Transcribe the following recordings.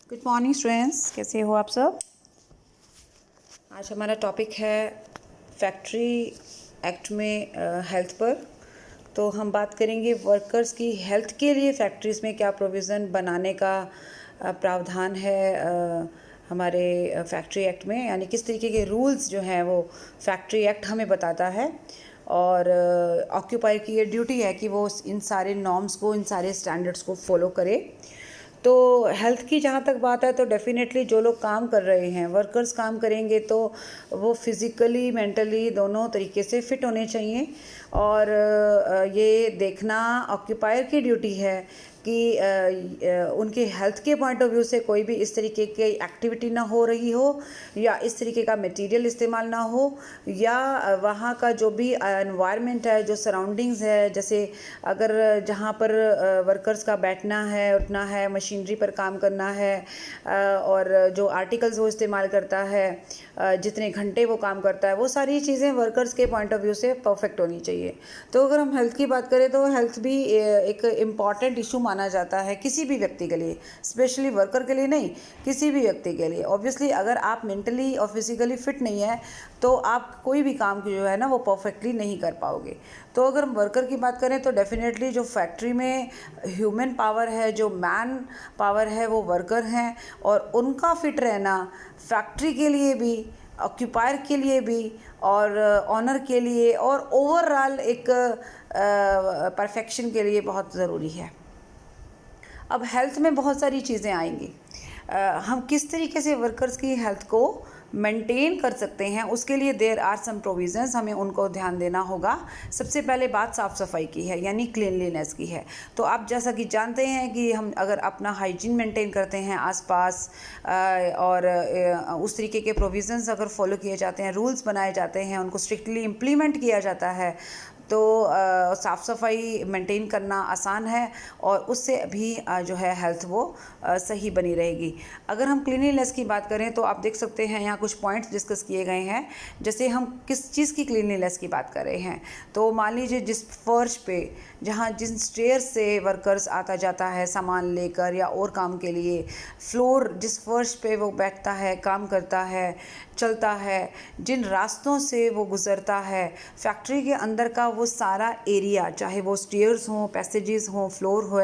Good morning students, कैसे हो आप सब। आज हमारा टॉपिक है फैक्ट्री एक्ट में हेल्थ पर। तो हम बात करेंगे वर्कर्स की हेल्थ के लिए फैक्ट्रीज़ में क्या प्रोविज़न बनाने का प्रावधान है हमारे फैक्ट्री एक्ट में, यानी किस तरीके के रूल्स जो हैं वो फैक्ट्री एक्ट हमें बताता है। और ऑक्यूपायर की ये ड्यूटी है कि वो इन सारे नॉर्म्स को, इन सारे स्टैंडर्ड्स को फॉलो करे। तो हेल्थ की जहाँ तक बात है तो डेफ़िनेटली जो लोग काम कर रहे हैं, वर्कर्स काम करेंगे, तो वो फिज़िकली मेंटली दोनों तरीके से फ़िट होने चाहिए। और ये देखना ऑक्यूपायर की ड्यूटी है कि उनके हेल्थ के पॉइंट ऑफ व्यू से कोई भी इस तरीके की एक्टिविटी ना हो रही हो, या इस तरीके का मटेरियल इस्तेमाल ना हो, या वहाँ का जो भी एनवायरनमेंट है, जो सराउंडिंग्स है, जैसे अगर जहाँ पर वर्कर्स का बैठना है, उठना है, मशीनरी पर काम करना है, और जो आर्टिकल्स वो इस्तेमाल करता है, जितने घंटे वो काम करता है, वो सारी चीज़ें वर्कर्स के पॉइंट ऑफ व्यू से परफेक्ट होनी चाहिए। तो अगर हम हेल्थ की बात करें तो हेल्थ भी एक इम्पॉर्टेंट इशू माना जाता है किसी भी व्यक्ति के लिए, स्पेशली वर्कर के लिए नहीं, किसी भी व्यक्ति के लिए। ऑब्वियसली अगर आप मेंटली और फिजिकली फिट नहीं है तो आप कोई भी काम जो है ना वो परफेक्टली नहीं कर पाओगे। तो अगर हम वर्कर की बात करें तो डेफिनेटली जो फैक्ट्री में ह्यूमन पावर है, जो मैन पावर है, वो वर्कर हैं, और उनका फिट रहना फैक्ट्री के लिए भी, ऑक्यूपायर के लिए भी, और ऑनर के लिए, और ओवरऑल एक परफेक्शन के लिए बहुत ज़रूरी है। अब हेल्थ में बहुत सारी चीज़ें आएंगी। हम किस तरीके से वर्कर्स की हेल्थ को मेंटेन कर सकते हैं, उसके लिए देयर आर सम प्रोविज़न्स, हमें उनको ध्यान देना होगा। सबसे पहले बात साफ़ सफाई की है, यानी क्लीनलीनेस की है। तो आप जैसा कि जानते हैं कि हम अगर अपना हाइजीन मेंटेन करते हैं आसपास, और उस तरीके के प्रोविज़न्स अगर फॉलो किए जाते हैं, रूल्स बनाए जाते हैं, उनको स्ट्रिक्टली इम्प्लीमेंट किया जाता है, तो साफ़ सफाई मेंटेन करना आसान है, और उससे भी जो है हेल्थ वो सही बनी रहेगी। अगर हम क्लीनलीनेस की बात करें तो आप देख सकते हैं यहाँ कुछ पॉइंट्स डिस्कस किए गए हैं। जैसे हम किस चीज़ की क्लीनलीनेस की बात कर रहे हैं, तो मान लीजिए जिस फर्श पे, जहाँ जिन स्टेयर से वर्कर्स आता जाता है सामान लेकर या और काम के लिए, फ्लोर जिस फर्श पे वो बैठता है, काम करता है, चलता है, जिन रास्तों से वो गुज़रता है, फैक्ट्री के अंदर का वो सारा एरिया, चाहे वो स्टेयर्स हों, पैसेजेस हों, फ्लोर हो,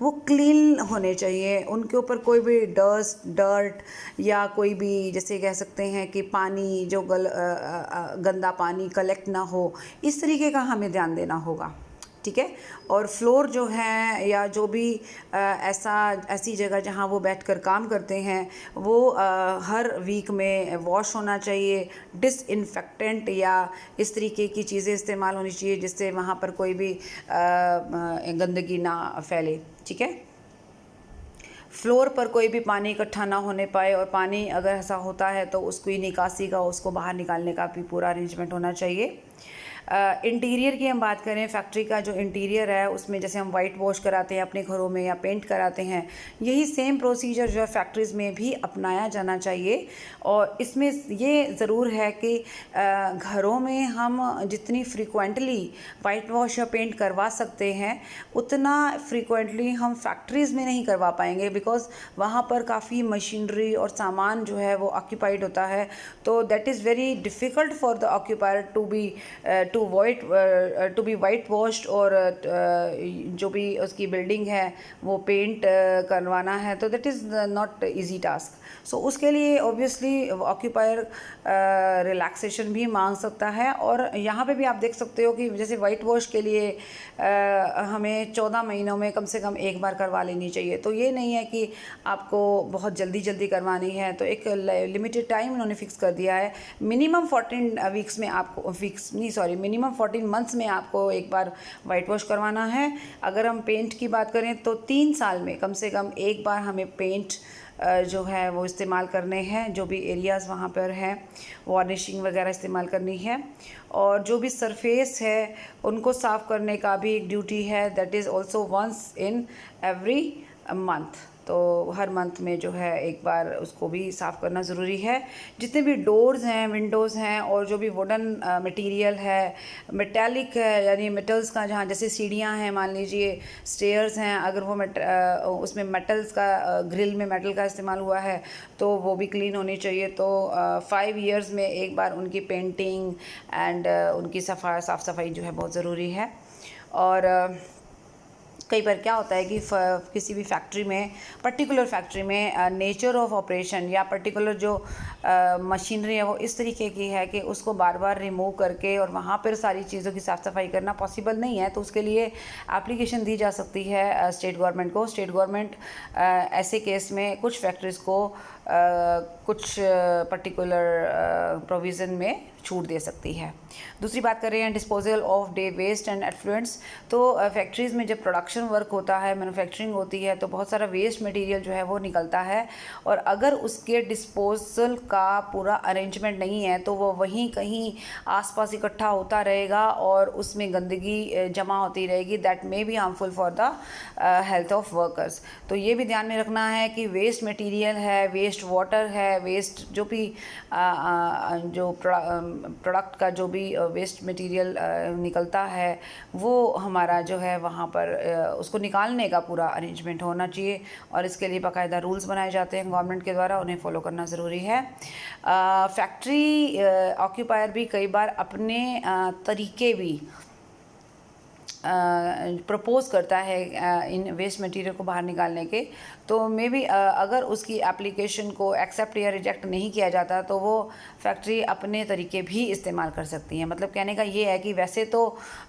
वो क्लीन होने चाहिए। उनके ऊपर कोई भी डर्ट या कोई भी, जैसे कह सकते हैं कि पानी जो गंदा पानी कलेक्ट ना हो, इस तरीके का हमें ध्यान देना होगा। ठीक है। और फ्लोर जो है, या जो भी ऐसी जगह जहाँ वो बैठकर काम करते हैं, वो हर वीक में वॉश होना चाहिए। डिसइंफेक्टेंट या इस तरीके की चीज़ें इस्तेमाल होनी चाहिए जिससे वहाँ पर कोई भी गंदगी ना फैले। ठीक है। फ्लोर पर कोई भी पानी इकट्ठा ना होने पाए, और पानी अगर ऐसा होता है तो उसकी निकासी का, उसको बाहर निकालने का भी पूरा अरेंजमेंट होना चाहिए। इंटीरियर की हम बात करें, फैक्ट्री का जो इंटीरियर है उसमें जैसे हम वाइट वॉश कराते हैं अपने घरों में या पेंट कराते हैं, यही सेम प्रोसीजर जो है फैक्ट्रीज़ में भी अपनाया जाना चाहिए। और इसमें ये ज़रूर है कि घरों में हम जितनी फ्रीक्वेंटली वाइट वॉश या पेंट करवा सकते हैं, उतना फ्रीक्वेंटली हम फैक्ट्रीज़ में नहीं करवा पाएंगे, बिकॉज वहाँ पर काफ़ी मशीनरी और सामान जो है वो ऑक्यूपाइड होता है। तो that is very difficult for the occupier to be white washed, और जो भी उसकी बिल्डिंग है वो पेंट करवाना है, तो that is not easy task. So उसके लिए ऑब्वियसली ऑक्यूपायर रिलैक्सेशन भी मांग सकता है। और यहाँ पे भी आप देख सकते हो कि जैसे वाइट वॉश के लिए हमें 14 महीनों में कम से कम एक बार करवा लेनी चाहिए। तो ये नहीं है कि आपको बहुत जल्दी करवानी है, तो एक लिमिटेड टाइम उन्होंने फिक्स कर दिया है। मिनिमम 14 वीक्स में आपको, मिनिमम 14 मंथ्स में आपको एक बार वाइट वॉश करवाना है। अगर हम पेंट की बात करें तो 3 साल में कम से कम एक बार हमें पेंट जो है वो इस्तेमाल करने हैं, जो भी एरियाज़ वहाँ पर हैं, वार्निशिंग वगैरह इस्तेमाल करनी है। और जो भी सरफेस है उनको साफ़ करने का भी एक ड्यूटी है, that is also once in every month. तो हर मंथ में जो है एक बार उसको भी साफ़ करना ज़रूरी है। जितने भी डोर्स हैं, विंडोज़ हैं और जो भी वुडन मटेरियल है, मेटालिक है यानी मेटल्स का, जहाँ जैसे सीढ़ियाँ हैं मान लीजिए, स्टेयर्स हैं, अगर वो उसमें मेटल्स का ग्रिल में मेटल का इस्तेमाल हुआ है तो वो भी क्लीन होनी चाहिए। तो 5 ईयर्स में एक बार उनकी पेंटिंग एंड उनकी साफ़ सफाई जो है बहुत ज़रूरी है। और कई बार क्या होता है कि किसी भी फैक्ट्री में, पर्टिकुलर फैक्ट्री में नेचर ऑफ ऑपरेशन या पर्टिकुलर जो मशीनरी है वो इस तरीके की है कि उसको बार बार रिमूव करके और वहाँ पर सारी चीज़ों की साफ़ सफाई करना पॉसिबल नहीं है। तो उसके लिए एप्लीकेशन दी जा सकती है स्टेट गवर्नमेंट को। स्टेट गवर्नमेंट ऐसे केस में कुछ फैक्ट्रीज़ को कुछ पर्टिकुलर प्रोविज़न में छूट दे सकती है। दूसरी बात कर रहे हैं disposal of the waste and effluents. तो फैक्ट्रीज़ में जब प्रोडक्शन वर्क होता है, मैन्युफैक्चरिंग होती है, तो बहुत सारा वेस्ट मटेरियल जो है वो निकलता है और अगर उसके डिस्पोजल का पूरा अरेंजमेंट नहीं है तो वो वहीं कहीं आसपास इकट्ठा होता रहेगा और उसमें गंदगी जमा होती रहेगी। That may be harmful for the health of workers. तो ये भी ध्यान में रखना है कि वेस्ट मटेरियल है, वेस्ट वाटर है, वेस्ट जो भी जो प्रोडक्ट का जो भी वेस्ट मटेरियल निकलता है वो हमारा जो है वहाँ पर उसको निकालने का पूरा अरेंजमेंट होना चाहिए और इसके लिए बाकायदा रूल्स बनाए जाते हैं गवर्नमेंट के द्वारा, उन्हें फॉलो करना ज़रूरी है। फैक्ट्री ऑक्यूपायर भी कई बार अपने तरीके भी प्रपोज़ करता है इन वेस्ट मटेरियल को बाहर निकालने के। तो मे बी अगर उसकी एप्लीकेशन को एक्सेप्ट या रिजेक्ट नहीं किया जाता तो वो फैक्ट्री अपने तरीके भी इस्तेमाल कर सकती है। मतलब कहने का ये है कि वैसे तो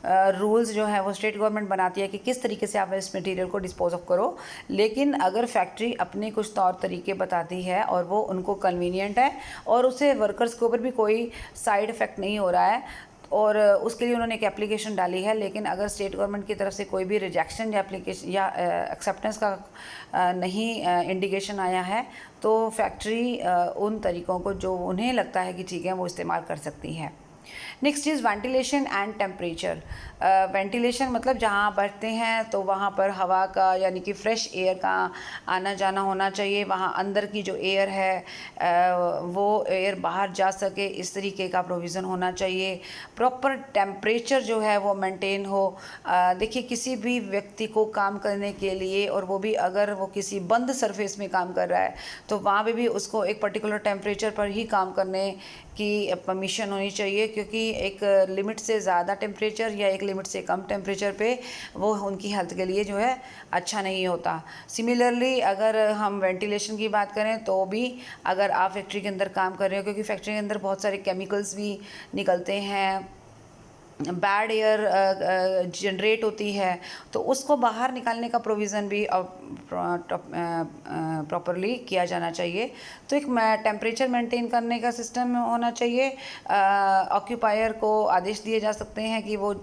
रूल्स जो है वो स्टेट गवर्नमेंट बनाती है कि किस तरीके से आप वेस्ट मटेरियल को डिस्पोज ऑफ करो, लेकिन अगर फैक्ट्री अपने कुछ तौर तरीके बताती है और वो उनको कन्वीनियंट है और उससे वर्कर्स के ऊपर भी कोई साइड इफ़ेक्ट नहीं हो रहा है और उसके लिए उन्होंने एक एप्लीकेशन डाली है, लेकिन अगर स्टेट गवर्नमेंट की तरफ से कोई भी रिजेक्शन या एप्लीकेशन या एक्सेप्टेंस का नहीं इंडिकेशन आया है तो फैक्ट्री उन तरीक़ों को जो उन्हें लगता है कि ठीक है वो इस्तेमाल कर सकती है। Next is ventilation and temperature. Ventilation मतलब जहाँ बैठते हैं तो वहाँ पर हवा का यानी कि फ्रेश एयर का आना जाना होना चाहिए। वहाँ अंदर की जो एयर है वो एयर बाहर जा सके, इस तरीके का प्रोविज़न होना चाहिए। प्रॉपर टेम्परेचर जो है वो मेंटेन हो। देखिए किसी भी व्यक्ति को काम करने के लिए, और वो भी अगर वो किसी बंद सरफेस में काम कर रहा है तो वहाँ पे भी उसको एक पर्टिकुलर टेम्परेचर पर ही काम करने की परमिशन होनी चाहिए, क्योंकि एक लिमिट से ज़्यादा टेम्परेचर या एक लिमिट से कम टेम्परेचर पे वो उनकी हेल्थ के लिए जो है अच्छा नहीं होता। सिमिलरली अगर हम वेंटिलेशन की बात करें तो भी अगर आप फैक्ट्री के अंदर काम कर रहे हो, क्योंकि फैक्ट्री के अंदर बहुत सारे केमिकल्स भी निकलते हैं, बैड एयर जनरेट होती है, तो उसको बाहर निकालने का प्रोविज़न भी प्रॉपरली किया जाना चाहिए। तो एक टेम्परेचर मेंटेन करने का सिस्टम होना चाहिए। ऑक्यूपायर को आदेश दिए जा सकते हैं कि वो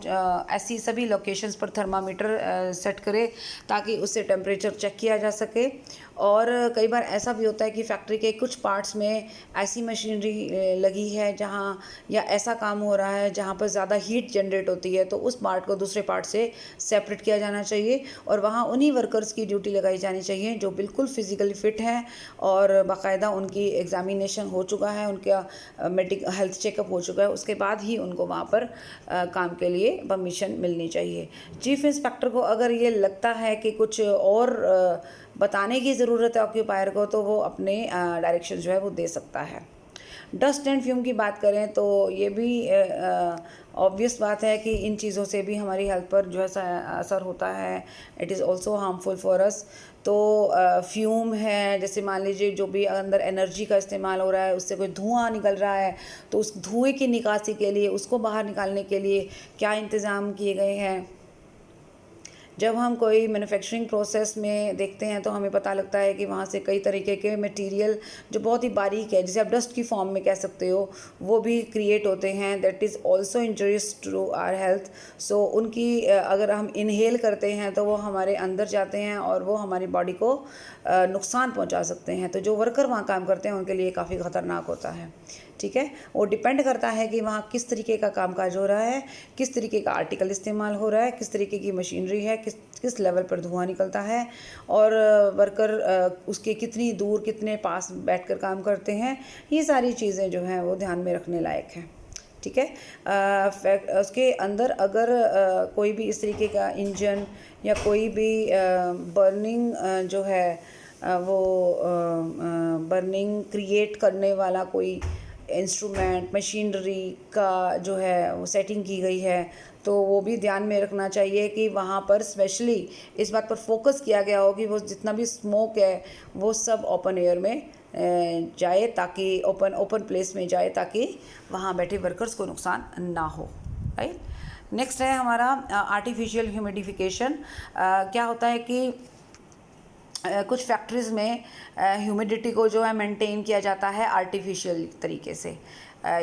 ऐसी सभी लोकेशंस पर थर्मामीटर सेट करे ताकि उससे टेम्परेचर चेक किया जा सके। और कई बार ऐसा भी होता है कि फैक्ट्री के कुछ पार्ट्स में ऐसी मशीनरी लगी है जहाँ या ऐसा काम हो रहा है जहाँ पर ज़्यादा हीट जनरेट होती है, तो उस पार्ट को दूसरे पार्ट से सेपरेट किया जाना चाहिए और वहाँ उन्हीं वर्कर्स की ड्यूटी लगाई जानी चाहिए जो बिल्कुल फिज़िकली फ़िट हैं और बाकायदा उनकी एग्ज़ामिनेशन हो चुका है, उनका मेडिकल हेल्थ चेकअप हो चुका है, उसके बाद ही उनको वहाँ पर काम के लिए परमिशन मिलनी चाहिए। चीफ इंस्पेक्टर को अगर ये लगता है कि कुछ और बताने की ज़रूरत है ऑक्यूपायर को, तो वो अपने डायरेक्शन जो है वो दे सकता है। डस्ट एंड फ्यूम की बात करें तो ये भी ऑब्वियस बात है कि इन चीज़ों से भी हमारी हेल्थ पर जो है असर होता है। It is also harmful for us. तो फ्यूम है, जैसे मान लीजिए जो भी अंदर एनर्जी का इस्तेमाल हो रहा है उससे कोई धुआं निकल रहा है, तो उस धुएँ की निकासी के लिए, उसको बाहर निकालने के लिए क्या इंतज़ाम किए गए हैं। जब हम कोई मैन्युफैक्चरिंग प्रोसेस में देखते हैं तो हमें पता लगता है कि वहाँ से कई तरीके के मटेरियल जो बहुत ही बारीक है, जिसे आप डस्ट की फॉर्म में कह सकते हो, वो भी क्रिएट होते हैं। That is also injurious to our health. So उनकी अगर हम इनहेल करते हैं तो वो हमारे अंदर जाते हैं और वो हमारी बॉडी को नुकसान पहुँचा सकते हैं। तो जो वर्कर वहाँ काम करते हैं उनके लिए काफ़ी ख़तरनाक होता है। ठीक है, वो डिपेंड करता है कि वहाँ किस तरीके का कामकाज हो रहा है, किस तरीके का आर्टिकल इस्तेमाल हो रहा है, किस तरीके की मशीनरी है, किस किस लेवल पर धुआं निकलता है, और वर्कर उसके कितनी दूर कितने पास बैठकर काम करते हैं, ये सारी चीज़ें जो हैं वो ध्यान में रखने लायक हैं। ठीक है। उसके अंदर अगर कोई भी इस तरीके का इंजन या कोई भी बर्निंग जो है वो बर्निंग क्रिएट करने वाला कोई इंस्ट्रूमेंट मशीनरी का जो है वो सेटिंग की गई है, तो वो भी ध्यान में रखना चाहिए कि वहाँ पर स्पेशली इस बात पर फोकस किया गया हो कि वो जितना भी स्मोक है वो सब ओपन एयर में जाए, ताकि ओपन प्लेस में जाए, ताकि वहाँ बैठे वर्कर्स को नुकसान ना हो। राइट। नेक्स्ट है हमारा आर्टिफिशियल ह्यूमिडिफिकेशन। क्या होता है कि कुछ फैक्ट्रीज़ में ह्यूमिडिटी को जो है मेंटेन किया जाता है आर्टिफिशियल तरीके से।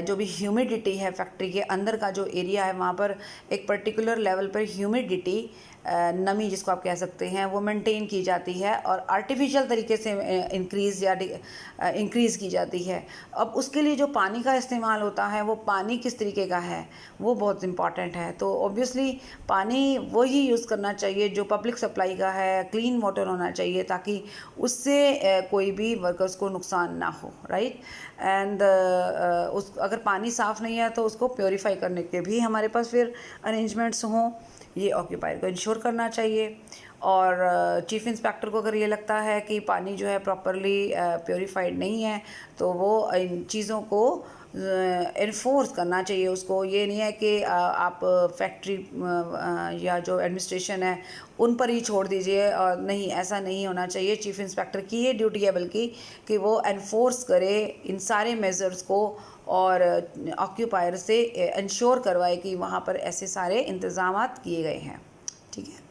जो भी ह्यूमिडिटी है फैक्ट्री के अंदर का जो एरिया है वहाँ पर एक पर्टिकुलर लेवल पर ह्यूमिडिटी नमी जिसको आप कह सकते हैं वो मेंटेन की जाती है और आर्टिफिशियल तरीके से इंक्रीज़ की जाती है। अब उसके लिए जो पानी का इस्तेमाल होता है वो पानी किस तरीके का है वो बहुत इम्पॉर्टेंट है। तो ऑब्वियसली पानी वही यूज़ करना चाहिए जो पब्लिक सप्लाई का है, क्लीन वाटर होना चाहिए, ताकि उससे कोई भी वर्कर्स को नुकसान ना हो। राइट। एंड अगर पानी साफ़ नहीं है तो उसको प्योरीफाई करने के भी हमारे पास फिर अरेंजमेंट्स हों, ये ऑक्यूपायर को इंश्योर करना चाहिए। और चीफ इंस्पेक्टर को अगर ये लगता है कि पानी जो है प्रॉपरली प्योरीफाइड नहीं है तो वो इन चीज़ों को इन्फोर्स करना चाहिए उसको। ये नहीं है कि आप फैक्ट्री या जो एडमिनिस्ट्रेशन है उन पर ही छोड़ दीजिए, और नहीं, ऐसा नहीं होना चाहिए। चीफ इंस्पेक्टर की ये ड्यूटी है बल्कि कि वो इन्फोर्स करे इन सारे मेजर्स को और ऑक्यूपायर से इंश्योर करवाए कि वहाँ पर ऐसे सारे इंतज़ामात किए गए हैं। ठीक है।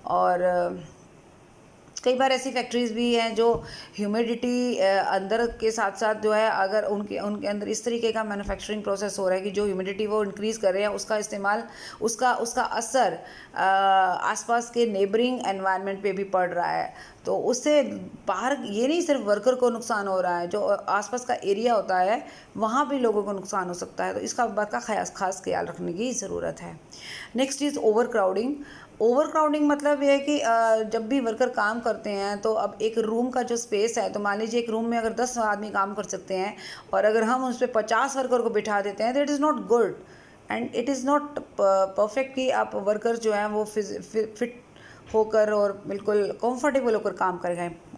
और कई बार ऐसी फैक्ट्रीज़ भी हैं जो ह्यूमिडिटी अंदर के साथ साथ जो है अगर उनके अंदर इस तरीके का मैन्युफैक्चरिंग प्रोसेस हो रहा है कि जो ह्यूमिडिटी वो इंक्रीज़ कर रहे हैं उसका इस्तेमाल उसका असर आसपास के नेबरिंग एनवायरनमेंट पे भी पड़ रहा है। तो उससे बाहर ये नहीं सिर्फ वर्कर को नुकसान हो रहा है, जो आसपास का एरिया होता है वहाँ भी लोगों को नुकसान हो सकता है। तो इसका बात का खास ख्याल रखने की ज़रूरत है। नेक्स्ट इज़ ओवर क्राउडिंग मतलब ये है कि जब भी वर्कर काम करते हैं तो अब एक रूम का जो स्पेस है, तो मान लीजिए एक रूम में अगर 10 आदमी काम कर सकते हैं और अगर हम उस पर 50 वर्कर को बिठा देते हैं तो it is not good and it is not perfect कि आप वर्कर जो हैं वो फिट होकर और बिल्कुल कंफर्टेबल होकर काम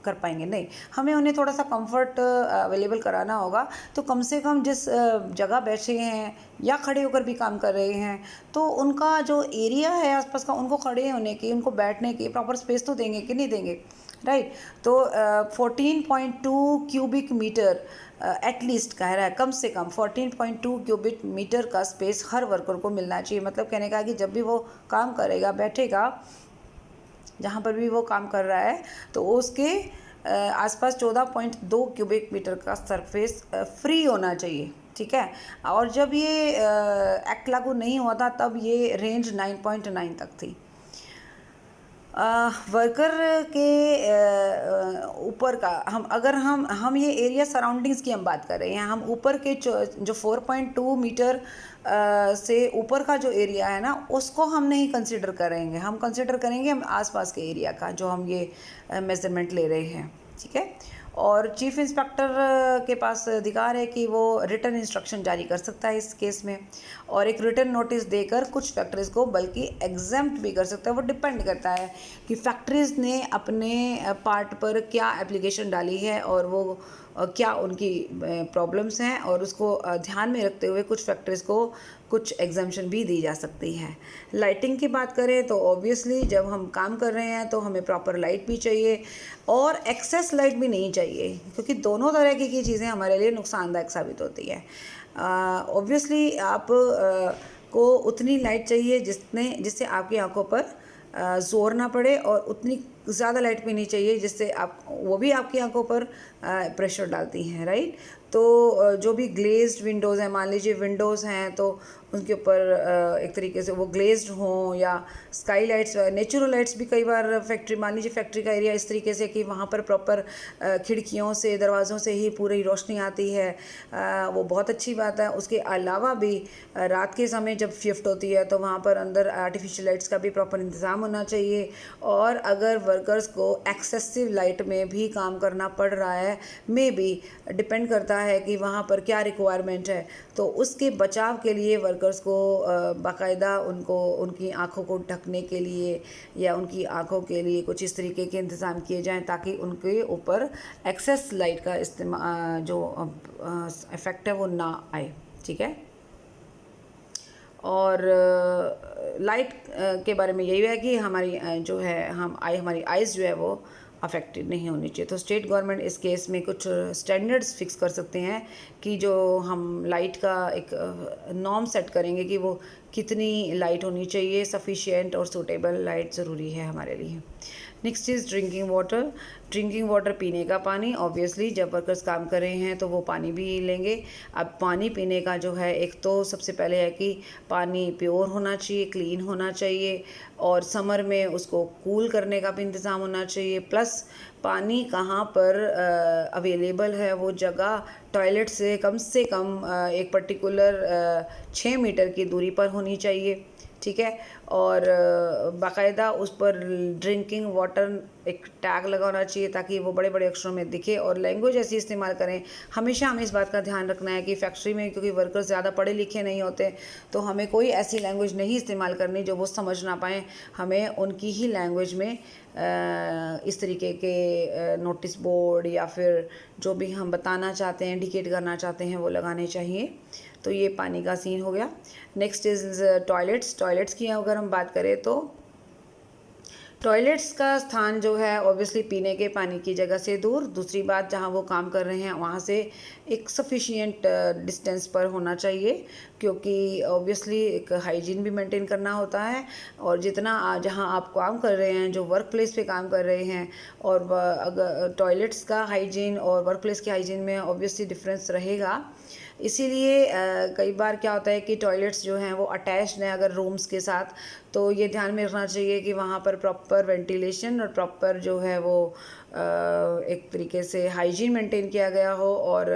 कर पाएंगे। नहीं, हमें उन्हें थोड़ा सा कंफर्ट अवेलेबल कराना होगा। तो कम से कम जिस जगह बैठे हैं या खड़े होकर भी काम कर रहे हैं तो उनका जो एरिया है आसपास का, उनको खड़े होने की, उनको बैठने की प्रॉपर स्पेस तो देंगे कि नहीं देंगे। राइट। तो 14.2 क्यूबिक मीटर एटलीस्ट कह रहा है, कम से कम 14.2 क्यूबिक मीटर का स्पेस हर वर्कर को मिलना चाहिए। मतलब कहने का कि जब भी वो काम करेगा, बैठेगा, जहाँ पर भी वो काम कर रहा है तो उसके आसपास 14.2 क्यूबिक मीटर का सरफेस फ्री होना चाहिए। ठीक है। और जब ये एक्ट लागू नहीं हुआ था तब ये रेंज 9.9 तक थी। वर्कर के ऊपर का हम ये एरिया सराउंडिंग्स की हम बात कर रहे हैं। हम ऊपर के जो 4.2 मीटर से ऊपर का जो एरिया है ना उसको हम नहीं कंसिडर करेंगे। हम कंसिडर करेंगे हम आसपास के एरिया का जो हम ये मेजरमेंट ले रहे हैं। ठीक है। और चीफ इंस्पेक्टर के पास अधिकार है कि वो रिटन इंस्ट्रक्शन जारी कर सकता है इस केस में, और एक रिटन नोटिस देकर कुछ फैक्ट्रीज़ को बल्कि एग्जेम्प्ट भी कर सकता है। वो डिपेंड करता है कि फैक्ट्रीज़ ने अपने पार्ट पर क्या एप्लीकेशन डाली है और वो क्या उनकी प्रॉब्लम्स हैं, और उसको ध्यान में रखते हुए कुछ फैक्ट्रीज़ को कुछ एग्जामेशन भी दी जा सकती है। लाइटिंग की बात करें तो ऑब्वियसली जब हम काम कर रहे हैं तो हमें प्रॉपर लाइट भी चाहिए और एक्सेस लाइट भी नहीं चाहिए, क्योंकि दोनों तरह की चीज़ें हमारे लिए नुकसानदायक साबित होती है। ऑब्वियसली आप को उतनी लाइट चाहिए जिससे आपकी आंखों पर ज़ोर ना पड़े, और उतनी ज़्यादा लाइट भी नहीं चाहिए जिससे वो भी आपकी आंखों पर प्रेशर डालती हैं। राइट। तो जो भी ग्लेज्ड विंडोज़ हैं, मान लीजिए विंडोज़ हैं तो उनके ऊपर एक तरीके से वो ग्लेज्ड हों, या स्काई लाइट्स, नेचुरल लाइट्स भी कई बार फैक्ट्री, मान लीजिए फैक्ट्री का एरिया इस तरीके से कि वहाँ पर प्रॉपर खिड़कियों से, दरवाज़ों से ही पूरी रोशनी आती है, वो बहुत अच्छी बात है। उसके अलावा भी रात के समय जब शिफ्ट होती है तो वहाँ पर अंदर आर्टिफिशियल लाइट्स का भी प्रॉपर इंतज़ाम होना चाहिए। और अगर वर्कर्स को एक्सेसिव लाइट में भी काम करना पड़ रहा है, मे बी डिपेंड करता है कि वहाँ पर क्या रिक्वायरमेंट है, तो उसके बचाव के लिए वर्कर्स को बाकायदा उनको उनकी आँखों को ढकने के लिए या उनकी आँखों के लिए कुछ इस तरीके के इंतज़ाम किए जाएं ताकि उनके ऊपर एक्सेस लाइट का इस्तेमाल जो इफ़ेक्ट है वो ना आए। ठीक है। और लाइट के बारे में यही है कि हमारी जो है हमारी आइज़ जो है वो अफेक्टेड नहीं होनी चाहिए। तो स्टेट गवर्नमेंट इस केस में कुछ स्टैंडर्ड्स फिक्स कर सकते हैं कि जो हम लाइट का एक नॉर्म सेट करेंगे कि वो कितनी लाइट होनी चाहिए, सफिशिएंट और सूटेबल लाइट ज़रूरी है हमारे लिए। Next is drinking water. Drinking water पीने का पानी, ऑब्वियसली जब वर्कर्स काम कर रहे हैं तो वो पानी भी लेंगे। अब पानी पीने का जो है, एक तो सबसे पहले है कि पानी प्योर होना चाहिए, क्लीन होना चाहिए, और समर में उसको कूल करने का भी इंतज़ाम होना चाहिए। प्लस पानी कहाँ पर अवेलेबल है वो जगह टॉयलेट से कम एक पर्टिकुलर 6 मीटर की दूरी पर होनी चाहिए। ठीक है। और बाकायदा उस पर ड्रिंकिंग वाटर एक टैग लगा होना चाहिए ताकि वो बड़े बड़े अक्षरों में दिखे, और लैंग्वेज ऐसी इस्तेमाल करें। हमेशा हमें इस बात का ध्यान रखना है कि फैक्ट्री में क्योंकि वर्कर्स ज़्यादा पढ़े लिखे नहीं होते, तो हमें कोई ऐसी लैंग्वेज नहीं इस्तेमाल करनी जो वो समझ ना पाएँ। हमें उनकी ही लैंग्वेज में इस तरीके के नोटिस बोर्ड या फिर जो भी हम बताना चाहते हैं, इंडिकेट करना चाहते हैं, वो लगाने चाहिए। तो ये पानी का सीन हो गया। नेक्स्ट इज़ टॉयलेट्स की अगर हम बात करें तो टॉयलेट्स का स्थान जो है ऑब्वियसली पीने के पानी की जगह से दूर, दूसरी बात जहाँ वो काम कर रहे हैं वहाँ से एक सफिशिएंट डिस्टेंस पर होना चाहिए, क्योंकि ऑब्वियसली एक हाइजीन भी मेंटेन करना होता है। और जितना जहाँ आप काम कर रहे हैं, जो वर्क प्लेस पे काम कर रहे हैं, और अगर टॉयलेट्स का हाइजीन और वर्क प्लेस के हाइजीन में ऑब्वियसली डिफरेंस रहेगा। इसीलिए कई बार क्या होता है कि टॉयलेट्स जो हैं वो अटैच्ड हैं अगर रूम्स के साथ, तो ये ध्यान में रखना चाहिए कि वहाँ पर प्रॉपर वेंटिलेशन और प्रॉपर जो है वो एक तरीके से हाइजीन मेंटेन किया गया हो। और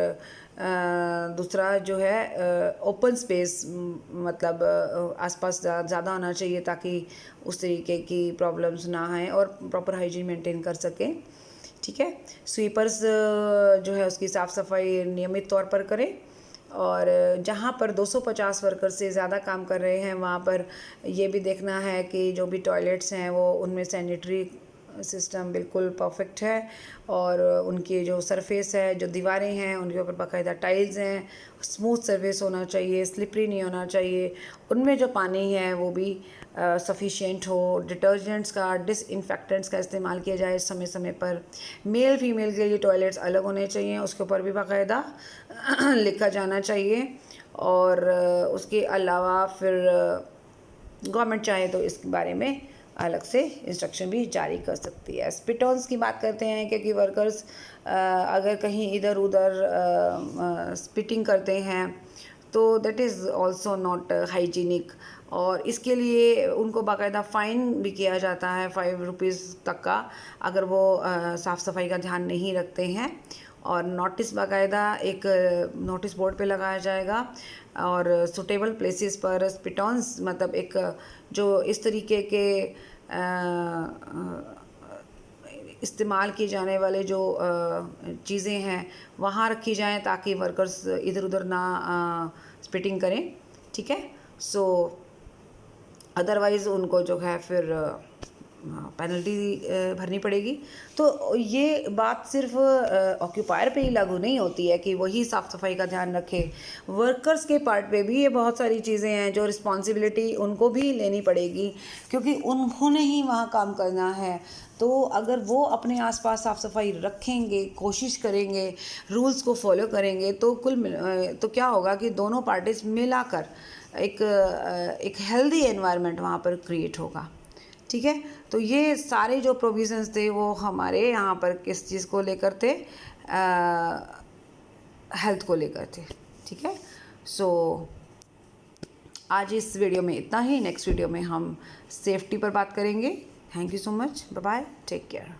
दूसरा जो है ओपन स्पेस, मतलब आसपास ज़्यादा होना चाहिए ताकि उस तरीके की प्रॉब्लम्स ना आएँ और प्रॉपर हाइजीन मेंटेन कर सकें। ठीक है। स्वीपर्स जो है उसकी साफ़ सफाई नियमित तौर पर करें, और जहाँ पर 250 वर्कर से ज़्यादा काम कर रहे हैं वहाँ पर ये भी देखना है कि जो भी टॉयलेट्स हैं वो उनमें सैनिटरी सिस्टम बिल्कुल परफेक्ट है, और उनकी जो सरफेस है, जो दीवारें हैं, उनके ऊपर बाकायदा टाइल्स हैं, स्मूथ सरफेस होना चाहिए, स्लिपरी नहीं होना चाहिए। उनमें जो पानी है वो भी सफिशिएंट हो। डिटर्जेंट्स का, डिसइंफेक्टेंट्स का इस्तेमाल किया जाए समय समय पर। मेल फीमेल के लिए टॉयलेट्स अलग होने चाहिए, उसके ऊपर भी बाकायदा लिखा जाना चाहिए। और उसके अलावा फिर गवर्नमेंट चाहे तो इसके बारे में अलग से इंस्ट्रक्शन भी जारी कर सकती है। स्पिटॉन्स की बात करते हैं क्योंकि वर्कर्स अगर कहीं इधर उधर स्पिटिंग करते हैं तो that is also not hygienic, और इसके लिए उनको बाकायदा फ़ाइन भी किया जाता है 5 रुपीज़ तक का, अगर वो साफ़ सफाई का ध्यान नहीं रखते हैं। और नोटिस बाकायदा एक नोटिस बोर्ड पे लगाया जाएगा, और सुटेबल प्लेसेस पर स्पिटॉन्स, मतलब एक जो इस तरीके के इस्तेमाल किए जाने वाले जो चीज़ें हैं वहाँ रखी जाएं ताकि वर्कर्स इधर उधर ना स्पिटिंग करें। ठीक है। सो अदरवाइज़ उनको जो है फिर पेनल्टी भरनी पड़ेगी। तो ये बात सिर्फ ऑक्यूपायर पे ही लागू नहीं होती है कि वही साफ़ सफाई का ध्यान रखे, वर्कर्स के पार्ट पे भी ये बहुत सारी चीज़ें हैं जो रिस्पॉन्सिबिलिटी उनको भी लेनी पड़ेगी, क्योंकि उन्होंने ही वहाँ काम करना है। तो अगर वो अपने आसपास साफ़ सफाई रखेंगे, कोशिश करेंगे, रूल्स को फॉलो करेंगे, तो तो क्या होगा कि दोनों पार्टीज मिलाकर एक हेल्दी एनवायरनमेंट वहाँ पर क्रिएट होगा। ठीक है। तो ये सारे जो प्रोविज़न्स थे वो हमारे यहाँ पर किस चीज़ को लेकर थे, हेल्थ को लेकर थे। ठीक है, सो आज इस वीडियो में इतना ही। नेक्स्ट वीडियो में हम सेफ्टी पर बात करेंगे। Thank you so much, bye bye, take care.